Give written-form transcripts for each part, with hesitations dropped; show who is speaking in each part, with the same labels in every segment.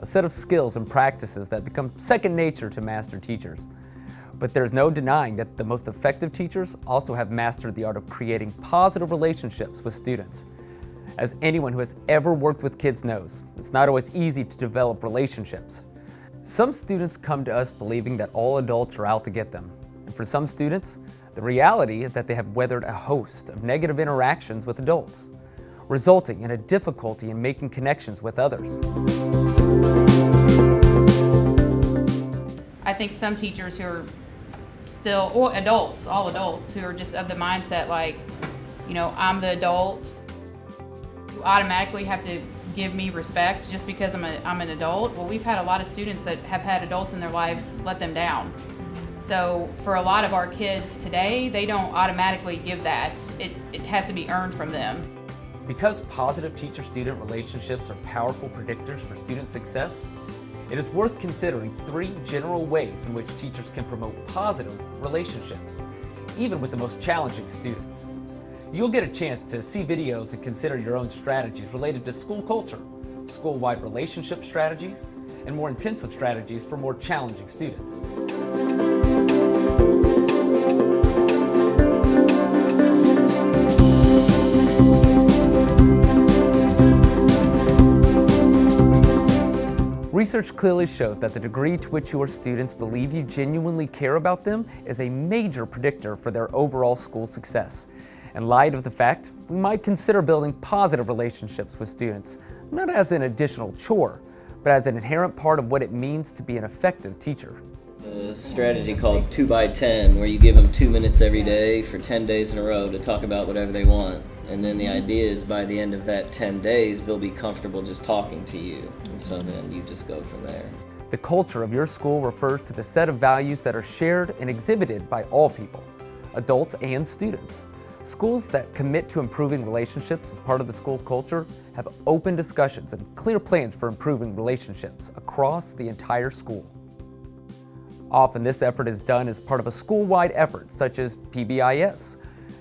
Speaker 1: set of skills and practices that become second nature to master teachers. But there's no denying that the most effective teachers also have mastered the art of creating positive relationships with students. As anyone who has ever worked with kids knows, it's not always easy to develop relationships. Some students come to us believing that all adults are out to get them. And for some students, the reality is that they have weathered a host of negative interactions with adults, resulting in a difficulty in making connections with others.
Speaker 2: I think some teachers who are still, or adults, all adults, who are just of the mindset like, you know, I'm the adult, you automatically have to give me respect just because I'm an adult. Well, we've had a lot of students that have had adults in their lives let them down. So for a lot of our kids today, they don't automatically give that. It has to be earned from them.
Speaker 1: Because positive teacher-student relationships are powerful predictors for student success, it is worth considering 3 general ways in which teachers can promote positive relationships, even with the most challenging students. You'll get a chance to see videos and consider your own strategies related to school culture, school-wide relationship strategies, and more intensive strategies for more challenging students. Research clearly shows that the degree to which your students believe you genuinely care about them is a major predictor for their overall school success. In light of the fact, we might consider building positive relationships with students, not as an additional chore, but as an inherent part of what it means to be an effective teacher.
Speaker 3: A strategy called 2x10, where you give them 2 minutes every day for 10 days in a row to talk about whatever they want. And then the idea is by the end of that 10 days, they'll be comfortable just talking to you. And so then you just go from there.
Speaker 1: The culture of your school refers to the set of values that are shared and exhibited by all people, adults and students. Schools that commit to improving relationships as part of the school culture have open discussions and clear plans for improving relationships across the entire school. Often this effort is done as part of a school-wide effort, such as PBIS.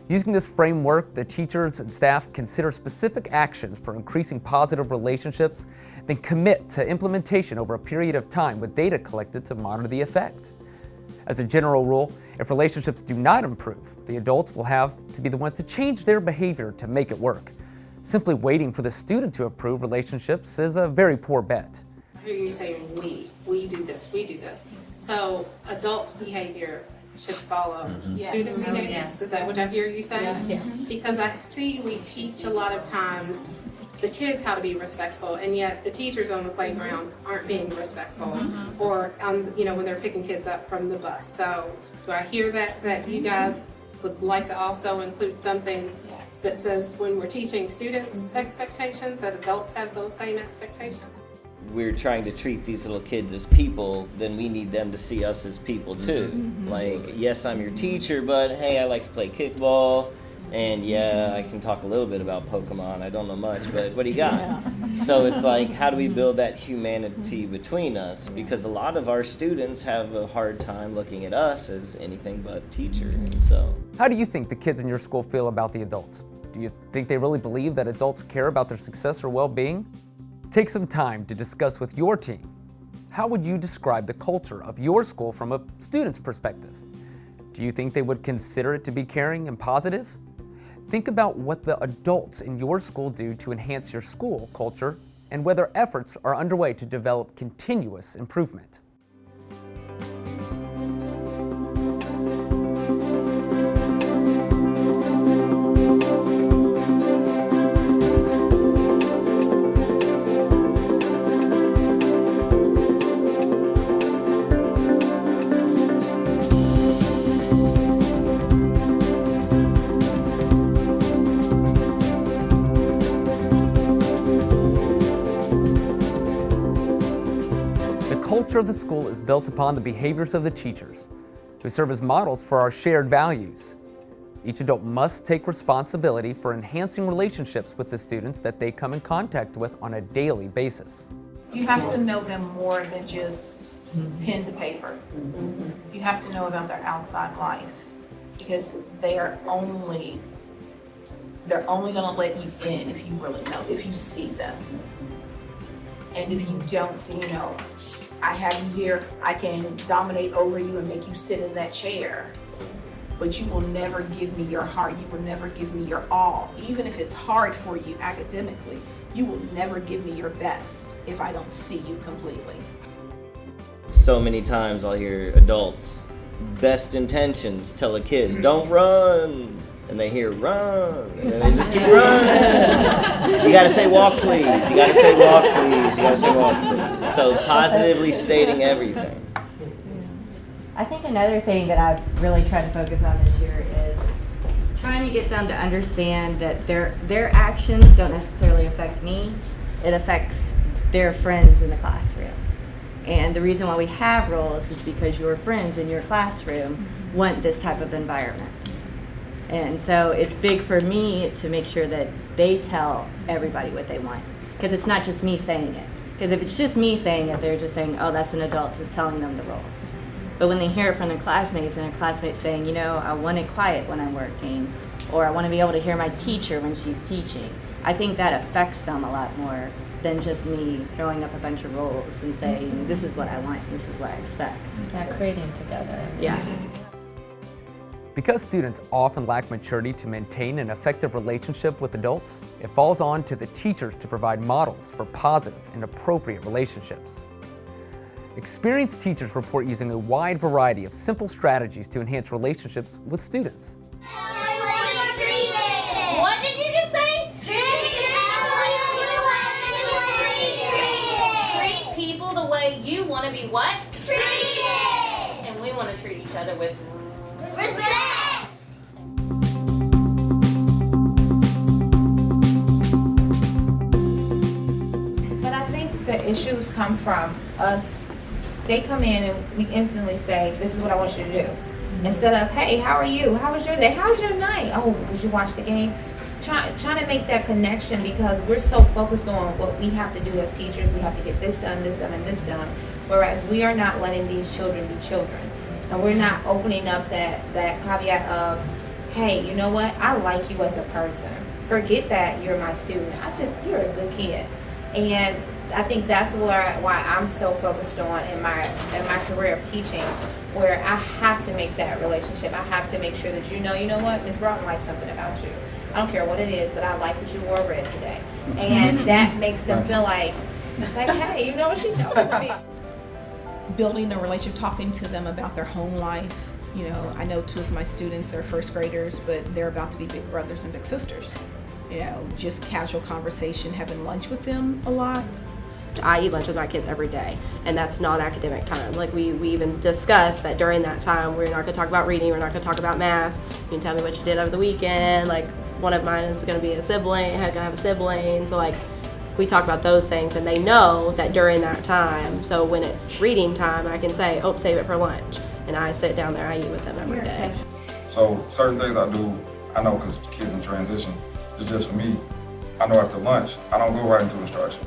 Speaker 1: Using this framework, the teachers and staff consider specific actions for increasing positive relationships, then commit to implementation over a period of time with data collected to monitor the effect. As a general rule, if relationships do not improve, the adults will have to be the ones to change their behavior to make it work. Simply waiting for the student to improve relationships is a very poor bet.
Speaker 4: I hear you saying we do this, we do this. So adult behavior should follow student behavior.
Speaker 5: Yes.
Speaker 4: Is that what I hear you say?
Speaker 5: Yes.
Speaker 4: Because I see we teach a lot of times the kids how to be respectful, and yet the teachers on the playground aren't being respectful, or when they're picking kids up from the bus. So do I hear that you guys would like to also include something that says when we're teaching students expectations, that adults have those same expectations?
Speaker 3: We're trying to treat these little kids as people, then we need them to see us as people too. Like, yes, I'm your teacher, but hey, I like to play kickball, and yeah, I can talk a little bit about Pokemon. I don't know much, but what do you got? So it's like, how do we build that humanity between us? Because a lot of our students have a hard time looking at us as anything but teacher, and so.
Speaker 1: How do you think the kids in your school feel about the adults? Do you think they really believe that adults care about their success or well-being? Take some time to discuss with your team. How would you describe the culture of your school from a student's perspective? Do you think they would consider it to be caring and positive? Think about what the adults in your school do to enhance your school culture and whether efforts are underway to develop continuous improvement. The culture of the school is built upon the behaviors of the teachers, who serve as models for our shared values. Each adult must take responsibility for enhancing relationships with the students that they come in contact with on a daily basis.
Speaker 5: You have to know them more than just pen to paper. You have to know about their outside life, because they're only gonna let you in if you really know, if you see them. And if you don't, so I have you here, I can dominate over you and make you sit in that chair. But you will never give me your heart, you will never give me your all. Even if it's hard for you academically, you will never give me your best if I don't see you completely.
Speaker 3: So many times I'll hear adults, best intentions, tell a kid, don't run. And they hear run, and then they just keep running. You gotta say walk please, you gotta say walk please, you gotta say walk please. So positively stating everything.
Speaker 6: I think another thing that I've really tried to focus on this year is trying to get them to understand that their actions don't necessarily affect me. It affects their friends in the classroom. And the reason why we have roles is because your friends in your classroom want this type of environment. And so it's big for me to make sure that they tell everybody what they want. Because it's not just me saying it. Because if it's just me saying it, they're just saying, oh, that's an adult just telling them the roles. But when they hear it from their classmates and their classmates saying, I want it quiet when I'm working, or I want to be able to hear my teacher when she's teaching, I think that affects them a lot more than just me throwing up a bunch of roles and saying, this is what I want, this is what I expect.
Speaker 7: Yeah, creating together.
Speaker 6: Yeah.
Speaker 1: Because students often lack maturity to maintain an effective relationship with adults, it falls on to the teachers to provide models for positive and appropriate relationships. Experienced teachers report using a wide variety of simple strategies to enhance relationships with students.
Speaker 8: What did you just say? Treat people the way you want to be what? Treated! And we want to treat each other with respect!
Speaker 9: But I think the issues come from us. They come in and we instantly say, this is what I want you to do. Instead of, hey, how are you? How was your day? How was your night? Oh, did you watch the game? Trying to make that connection, because we're so focused on what we have to do as teachers. We have to get this done, and this done. Whereas we are not letting these children be children. And we're not opening up that caveat of, hey, you know what? I like you as a person. Forget that you're my student. You're a good kid. And I think that's why I'm so focused on in my career of teaching, where I have to make that relationship. I have to make sure that you know what? Ms. Broughton likes something about you. I don't care what it is, but I like that you wore red today. And that makes them feel like, hey, you know what, she knows me.
Speaker 5: Building a relationship, talking to them about their home life. I know 2 of my students are first graders, but they're about to be big brothers and big sisters. Just casual conversation, having lunch with them a lot.
Speaker 10: I eat lunch with my kids every day, and that's non-academic time. Like we even discussed that during that time, we're not gonna talk about reading, we're not gonna talk about math. You can tell me what you did over the weekend. Like one of mine is gonna be gonna have a sibling. So like we talk about those things, and they know that during that time. So when it's reading time, I can say, oh, save it for lunch. And I sit down there, I eat with them every day.
Speaker 11: So certain things I do, I know because kids in transition, it's just for me. I know after lunch, I don't go right into instruction.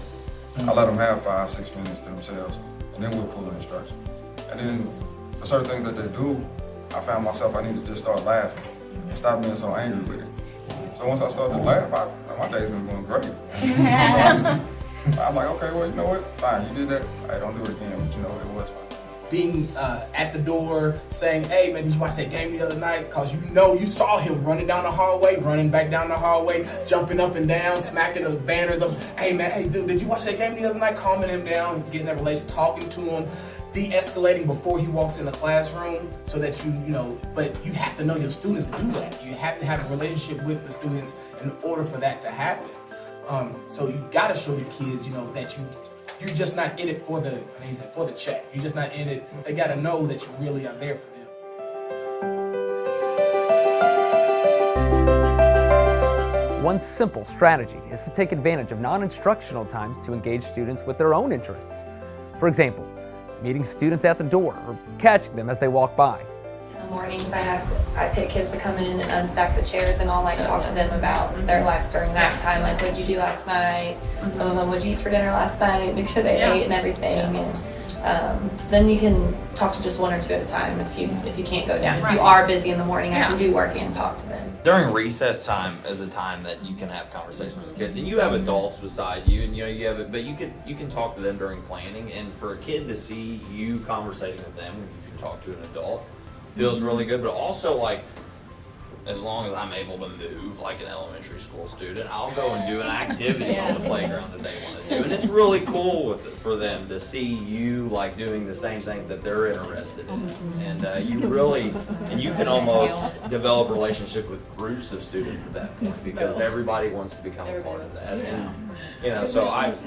Speaker 11: I let them have 5-6 minutes to themselves, and then we'll pull the instruction. And then for certain things that they do, I found myself, I need to just start laughing and stop being so angry with it. So once I started to laugh, my day's been going great. I'm like, okay, well, you know what? Fine, you did that. I don't do it again, but it was fine.
Speaker 12: Being at the door saying, hey man, did you watch that game the other night? Because you saw him running down the hallway, running back down the hallway, jumping up and down, smacking the banners up. Hey man, hey dude, did you watch that game the other night? Calming him down, getting that relation, talking to him, de-escalating before he walks in the classroom, so that but you have to know your students to do that. You have to have a relationship with the students in order for that to happen. So you gotta show the kids, that you're just not in it for the check. You're just not in it. They gotta know that you really are there for them.
Speaker 1: One simple strategy is to take advantage of non-instructional times to engage students with their own interests. For example, meeting students at the door or catching them as they walk by.
Speaker 13: In the mornings, I pick kids to come in and unstack the chairs, and I'll talk to them about their lives during that time. What'd you do last night? Some of them, what'd you eat for dinner last night? Make sure they ate and everything. And Then you can talk to just one or two at a time if you can't go down. If you are busy in the morning, I can do work and talk to them.
Speaker 7: During recess time is a time that you can have conversations with kids, and you have adults beside you, and you have it, but you can talk to them during planning. And for a kid to see you conversating with them, you can talk to an adult, feels really good. But also, like, as long as I'm able to move like an elementary school student, I'll go and do an activity on the playground that they want to do. And it's really cool for them to see you like doing the same things that they're interested in. And you can almost develop a relationship with groups of students at that point, because everybody wants to become a part of that. And so I've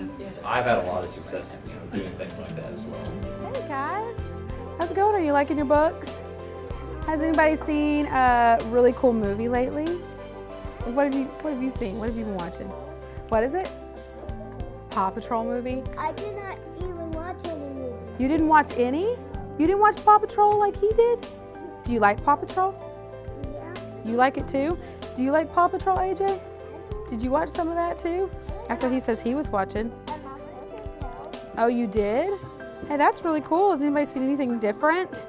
Speaker 7: had a lot of success doing things like that as well.
Speaker 14: Hey guys, how's it going? Are you liking your books? Has anybody seen a really cool movie lately? What have you seen? What have you been watching? What is it? Paw Patrol movie?
Speaker 15: I did not even watch any movies.
Speaker 14: You didn't watch any? You didn't watch Paw Patrol like he did? Do you like Paw Patrol?
Speaker 15: Yeah.
Speaker 14: You like it too? Do you like Paw Patrol, AJ? Did you watch some of that too? That's what he says he was watching. Oh, you did? Hey, that's really cool. Has anybody seen anything different?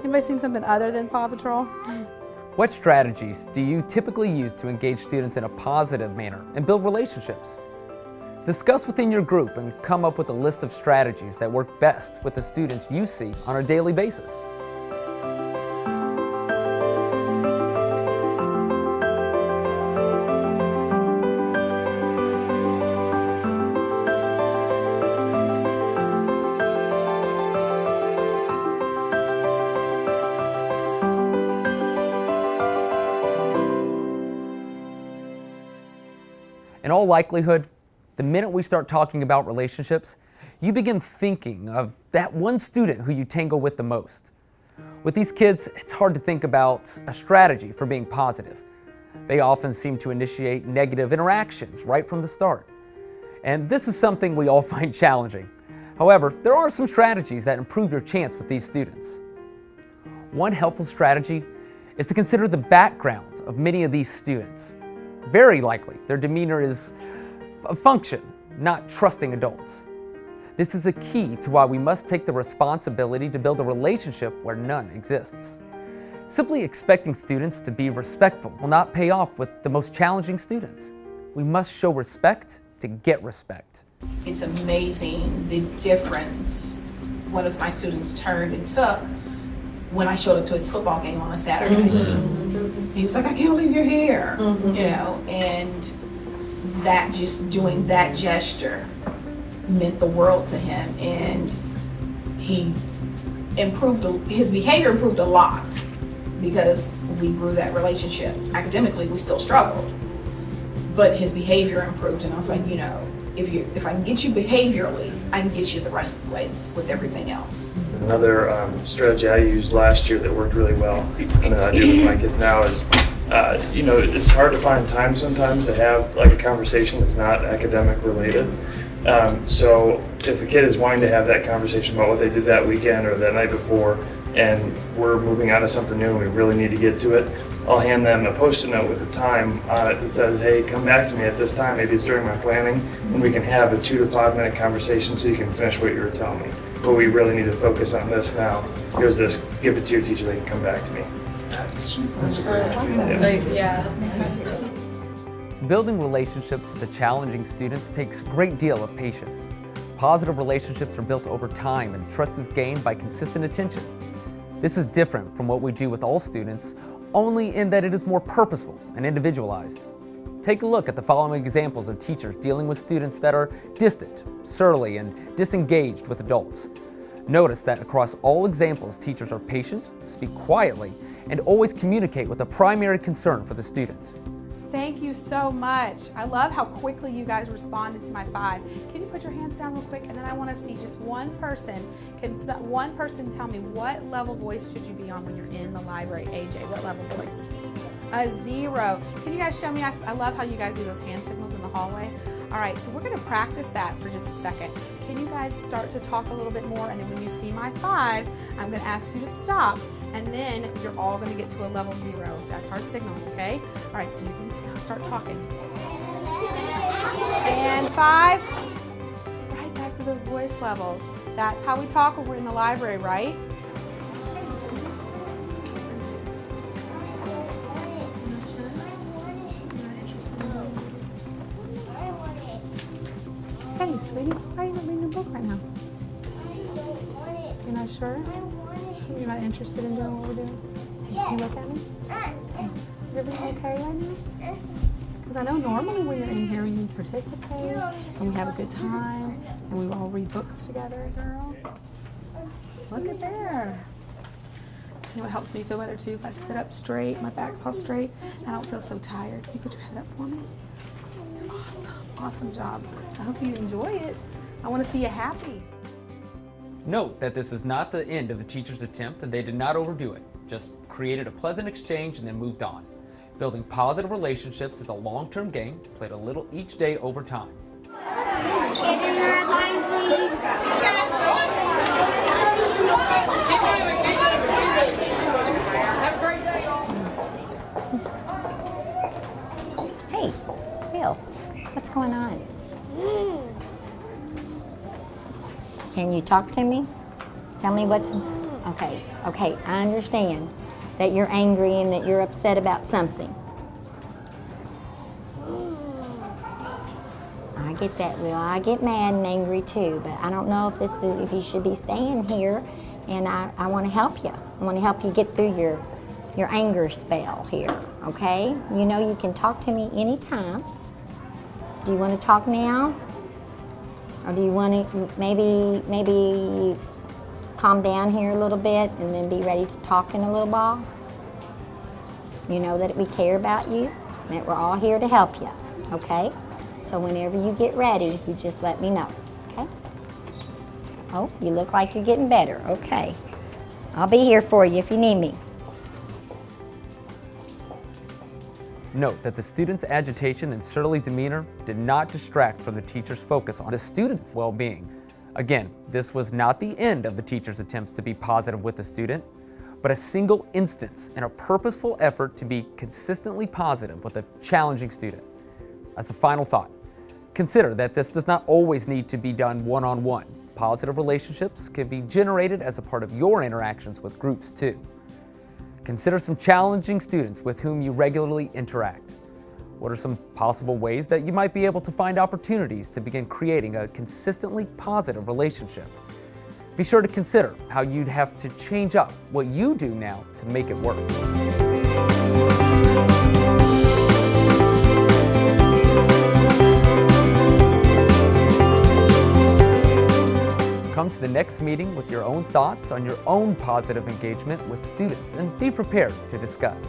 Speaker 14: Anybody seen something other than Paw Patrol?
Speaker 1: What strategies do you typically use to engage students in a positive manner and build relationships? Discuss within your group and come up with a list of strategies that work best with the students you see on a daily basis. In all likelihood, the minute we start talking about relationships, you begin thinking of that one student who you tangle with the most. With these kids, it's hard to think about a strategy for being positive. They often seem to initiate negative interactions right from the start. And this is something we all find challenging. However, there are some strategies that improve your chance with these students. One helpful strategy is to consider the background of many of these students. Very likely, their demeanor is a function, not trusting adults. This is a key to why we must take the responsibility to build a relationship where none exists. Simply expecting students to be respectful will not pay off with the most challenging students. We must show respect to get respect.
Speaker 5: It's amazing the difference one of my students turned and took when I showed up to his football game on a Saturday. He was like, I can't believe you're here, and that just doing that gesture meant the world to him, and his behavior improved a lot because we grew that relationship. Academically, we still struggled, but his behavior improved, and I was like, if I can get you behaviorally, I can get you the rest of the way with everything else.
Speaker 16: Another strategy I used last year that worked really well, and that I do with my kids now is, it's hard to find time sometimes to have like a conversation that's not academic related. So if a kid is wanting to have that conversation about what they did that weekend or that night before, and we're moving on to something new and we really need to get to it, I'll hand them a post-it note with a time on it that says, hey, come back to me at this time, maybe it's during my planning, and we can have a 2 to 5 minute conversation so you can finish what you were telling me. But we really need to focus on this now. Here's this, give it to your teacher, they can come back to me. That's a great idea.
Speaker 1: Building relationships with the challenging students takes a great deal of patience. Positive relationships are built over time, and trust is gained by consistent attention. This is different from what we do with all students, only in that it is more purposeful and individualized. Take a look at the following examples of teachers dealing with students that are distant, surly, and disengaged with adults. Notice that across all examples, teachers are patient, speak quietly, and always communicate with a primary concern for the student.
Speaker 14: Thank you so much. I love how quickly you guys responded to my 5. Can you put your hands down real quick? And then I want to see just one person. Can one person tell me what level voice should you be on when you're in the library? AJ, what level voice? A 0. Can you guys show me? I love how you guys do those hand signals in the hallway. All right, so we're going to practice that for just a second. Can you guys start to talk a little bit more? And then when you see my 5, I'm going to ask you to stop. And then you're all going to get to a level 0. That's our signal, okay? All right, so you can start talking. And 5, right back to those voice levels. That's how we talk when we're in the library, right? Hey, sweetie, why are you not reading a book right now? You're not sure? You're not interested in doing what we're doing? Can you look at me? Is everything okay right now? Because I know normally when you're in here, you participate, and we have a good time, and we all read books together, girls. Look at there. You know what helps me feel better too? If I sit up straight, my back's all straight, I don't feel so tired. Can you put your head up for me? Awesome, awesome job. I hope you enjoy it. I want to see you happy.
Speaker 1: Note that this is not the end of the teacher's attempt and they did not overdo it, just created a pleasant exchange and then moved on. Building positive relationships is a long-term game, played a little each day over time.
Speaker 17: Hey, Bill, what's going on? Can you talk to me? Tell me what's... Okay, I understand that you're angry and that you're upset about something. I get that, Will. I get mad and angry too, but I don't know if you should be staying here, and I want to help you. I want to help you get through your anger spell here, okay? You know you can talk to me anytime. Do you want to talk now? Or do you want to maybe calm down here a little bit and then be ready to talk in a little while? You know that we care about you, and that we're all here to help you, okay? So whenever you get ready, you just let me know, okay? Oh, you look like you're getting better, okay. I'll be here for you if you need me.
Speaker 1: Note that the students' agitation and surly demeanor did not distract from the teacher's focus on the students' well-being. Again, this was not the end of the teacher's attempts to be positive with the student, but a single instance in a purposeful effort to be consistently positive with a challenging student. As a final thought, consider that this does not always need to be done one-on-one. Positive relationships can be generated as a part of your interactions with groups too. Consider some challenging students with whom you regularly interact. What are some possible ways that you might be able to find opportunities to begin creating a consistently positive relationship? Be sure to consider how you'd have to change up what you do now to make it work. Come to the next meeting with your own thoughts on your own positive engagement with students and be prepared to discuss.